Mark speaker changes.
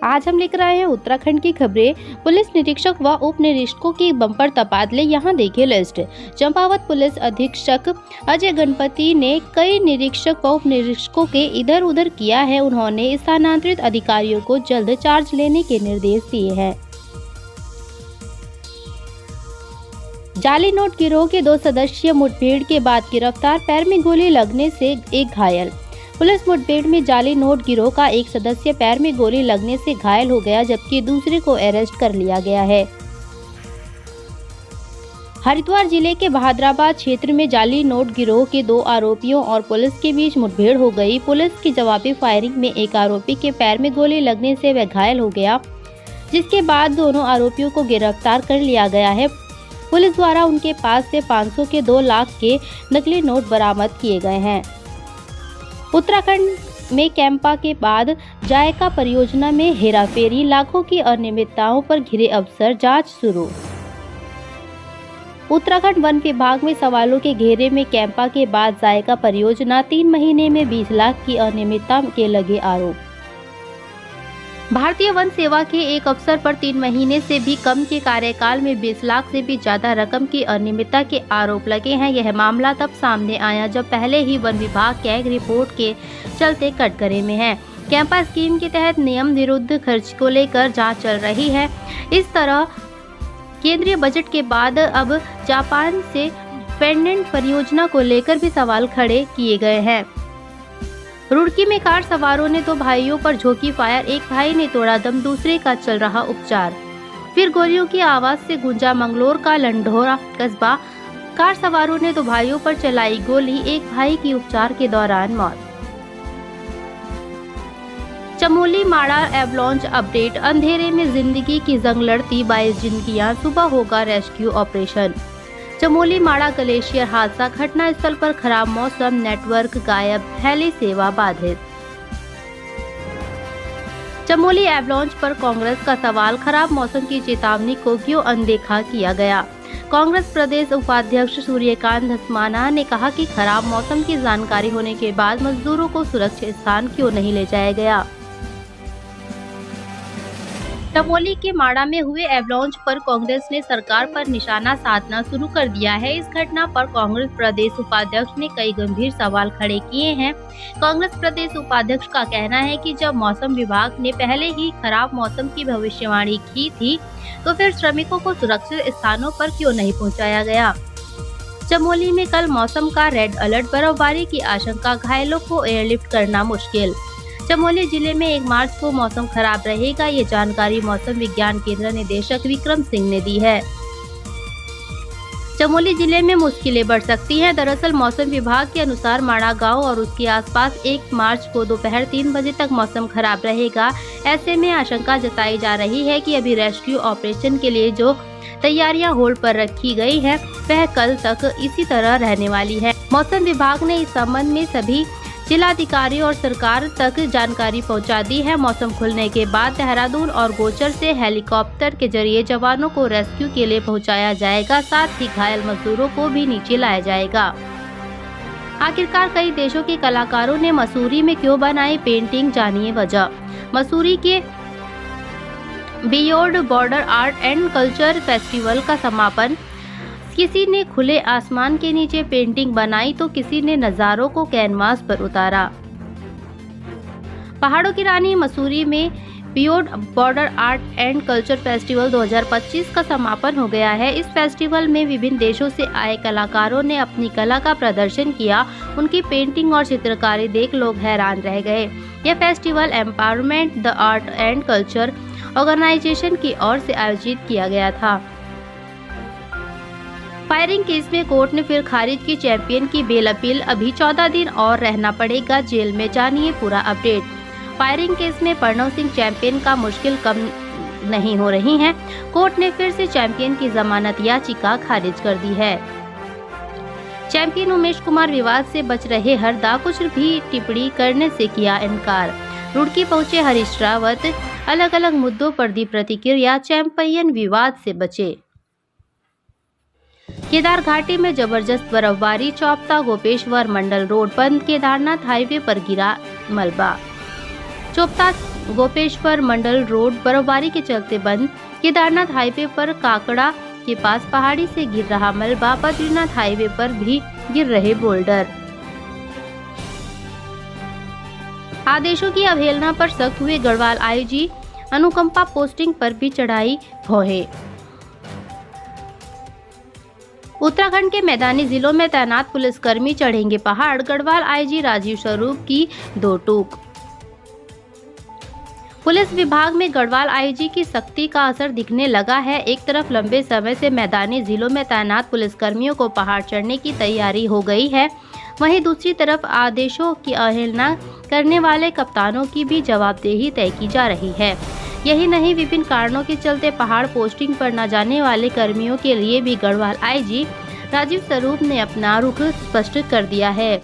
Speaker 1: आज हम लेकर आए हैं उत्तराखंड की खबरें। पुलिस निरीक्षक व उप निरीक्षकों की बम्पर तबादले, यहाँ देखिए लिस्ट। चंपावत पुलिस अधीक्षक अजय गणपति ने कई निरीक्षक व उप निरीक्षकों के इधर उधर किया है। उन्होंने स्थानांतरित अधिकारियों को जल्द चार्ज लेने के निर्देश दिए हैं। जाली नोट गिरोह के 2 सदस्यीय मुठभेड़ के बाद गिरफ्तार, पैर में गोली लगने से एक घायल। पुलिस मुठभेड़ में जाली नोट गिरोह का एक सदस्य पैर में गोली लगने से घायल हो गया, जबकि दूसरे को अरेस्ट कर लिया गया है। हरिद्वार जिले के बहादुराबाद क्षेत्र में जाली नोट गिरोह के 2 आरोपियों और पुलिस के बीच मुठभेड़ हो गई। पुलिस की जवाबी फायरिंग में एक आरोपी के पैर में गोली लगने से वह घायल हो गया, जिसके बाद दोनों आरोपियों को गिरफ्तार कर लिया गया है। पुलिस द्वारा उनके पास से 500 के 2 लाख के नकली नोट बरामद किए गए हैं। उत्तराखंड में कैंपा के बाद जायका परियोजना में हेराफेरी, लाखों की अनियमितताओं पर घिरे अफसर, जांच शुरू। उत्तराखंड वन विभाग में सवालों के घेरे में कैंपा के बाद जायका परियोजना, 3 महीने में 20 लाख की अनियमितता के लगे आरोप। भारतीय वन सेवा के एक अफसर पर 3 महीने से भी कम के कार्यकाल में 20 लाख से भी ज्यादा रकम की अनियमितता के आरोप लगे हैं। यह मामला तब सामने आया जब पहले ही वन विभाग कैग रिपोर्ट के चलते कटघरे में है। कैंपा स्कीम के तहत नियम विरुद्ध खर्च को लेकर जांच चल रही है। इस तरह केंद्रीय बजट के बाद अब जापान से पेंडेंट परियोजना को लेकर भी सवाल खड़े किए गए हैं। रुड़की में कार सवारों ने 2 भाइयों पर झोंकी फायर, एक भाई ने तोड़ा दम, दूसरे का चल रहा उपचार। फिर गोलियों की आवाज से गूंजा मंगलोर का लंढोरा कस्बा। कार सवारों ने 2 भाइयों पर चलाई गोली, एक भाई की उपचार के दौरान मौत। चमोली माड़ा एवलांच अपडेट, अंधेरे में जिंदगी की जंग लड़ती 22 जिंदगियां, सुबह होगा रेस्क्यू ऑपरेशन। चमोली माड़ा ग्लेशियर हादसा, घटनास्थल पर खराब मौसम, नेटवर्क गायब, हेली सेवा बाधित। चमोली एवलांच पर कांग्रेस का सवाल, खराब मौसम की चेतावनी को क्यों अनदेखा किया गया। कांग्रेस प्रदेश उपाध्यक्ष सूर्यकांत धस्माना ने कहा कि खराब मौसम की जानकारी होने के बाद मजदूरों को सुरक्षित स्थान क्यों नहीं ले जाया गया। चमोली के माड़ा में हुए एवलांच पर कांग्रेस ने सरकार पर निशाना साधना शुरू कर दिया है। इस घटना पर कांग्रेस प्रदेश उपाध्यक्ष ने कई गंभीर सवाल खड़े किए हैं। कांग्रेस प्रदेश उपाध्यक्ष का कहना है कि जब मौसम विभाग ने पहले ही खराब मौसम की भविष्यवाणी की थी, तो फिर श्रमिकों को सुरक्षित स्थानों पर क्यों नहीं पहुँचाया गया। चमोली में कल मौसम का रेड अलर्ट, बर्फबारी की आशंका, घायलों को एयरलिफ्ट करना मुश्किल। चमोली जिले में 1 मार्च को मौसम खराब रहेगा, ये जानकारी मौसम विज्ञान केंद्र निदेशक विक्रम सिंह ने दी है। चमोली जिले में मुश्किलें बढ़ सकती हैं। दरअसल मौसम विभाग के अनुसार माड़ा गांव और उसके आसपास 1 मार्च को दोपहर 3 बजे तक मौसम खराब रहेगा। ऐसे में आशंका जताई जा रही है कि अभी रेस्क्यू ऑपरेशन के लिए जो तैयारियां होल्ड पर रखी गई है, वह कल तक इसी तरह रहने वाली है। मौसम विभाग ने इस संबंध में सभी जिलाधिकारी और सरकार तक जानकारी पहुंचा दी है। मौसम खुलने के बाद देहरादून और गोचर से हेलीकॉप्टर के जरिए जवानों को रेस्क्यू के लिए पहुंचाया जाएगा, साथ ही घायल मजदूरों को भी नीचे लाया जाएगा। आखिरकार कई देशों के कलाकारों ने मसूरी में क्यों बनाई पेंटिंग, जानिए वजह। मसूरी के beyond border art and culture festival का समापन, किसी ने खुले आसमान के नीचे पेंटिंग बनाई तो किसी ने नज़ारों को कैनवास पर उतारा। पहाड़ों की रानी मसूरी में beyond border art and culture festival 2025 का समापन हो गया है। इस फेस्टिवल में विभिन्न देशों से आए कलाकारों ने अपनी कला का प्रदर्शन किया। उनकी पेंटिंग और चित्रकारी देख लोग हैरान रह गए। यह festival empowerment the art and culture organisation की ओर से आयोजित किया गया था। फायरिंग केस में कोर्ट ने फिर खारिज की चैंपियन की बेल अपील, अभी 14 दिन और रहना पड़ेगा जेल में, जानिए पूरा अपडेट। फायरिंग केस में प्रणव सिंह चैंपियन का मुश्किल कम नहीं हो रही है। कोर्ट ने फिर से चैंपियन की जमानत याचिका खारिज कर दी है। चैंपियन उमेश कुमार विवाद से बच रहे, हरदा कुछ भी टिप्पणी करने से किया इनकार। रुड़की पहुंचे हरीश रावत, अलग अलग मुद्दों पर दी प्रतिक्रिया, चैंपियन विवाद से बचे। केदार घाटी में जबरदस्त बर्फबारी, चौपता गोपेश्वर मंडल रोड बंद, केदारनाथ हाईवे पर गिरा मलबा। चौपता गोपेश्वर मंडल रोड बर्फबारी के चलते बंद। केदारनाथ हाईवे पर काकड़ा के पास पहाड़ी से गिर रहा मलबा। बद्रीनाथ हाईवे पर भी गिर रहे बोल्डर। आदेशों की अवहेलना पर सख्त हुए गढ़वाल आईजी। अनुकंपा पोस्टिंग पर भी चढ़ाई भौहें। उत्तराखंड के मैदानी जिलों में तैनात पुलिसकर्मी चढ़ेंगे पहाड़। गढ़वाल आईजी राजीव स्वरूप की दो टूक। पुलिस विभाग में गढ़वाल आईजी की सख्ती का असर दिखने लगा है। एक तरफ लंबे समय से मैदानी जिलों में तैनात पुलिसकर्मियों को पहाड़ चढ़ने की तैयारी हो गई है, वहीं दूसरी तरफ आदेशों की अवहेलना करने वाले कप्तानों की भी जवाबदेही तय की जा रही है। यही नहीं, विभिन्न कारणों के चलते पहाड़ पोस्टिंग पर न जाने वाले कर्मियों के लिए भी गढ़वाल आईजी राजीव स्वरूप ने अपना रुख स्पष्ट कर दिया है।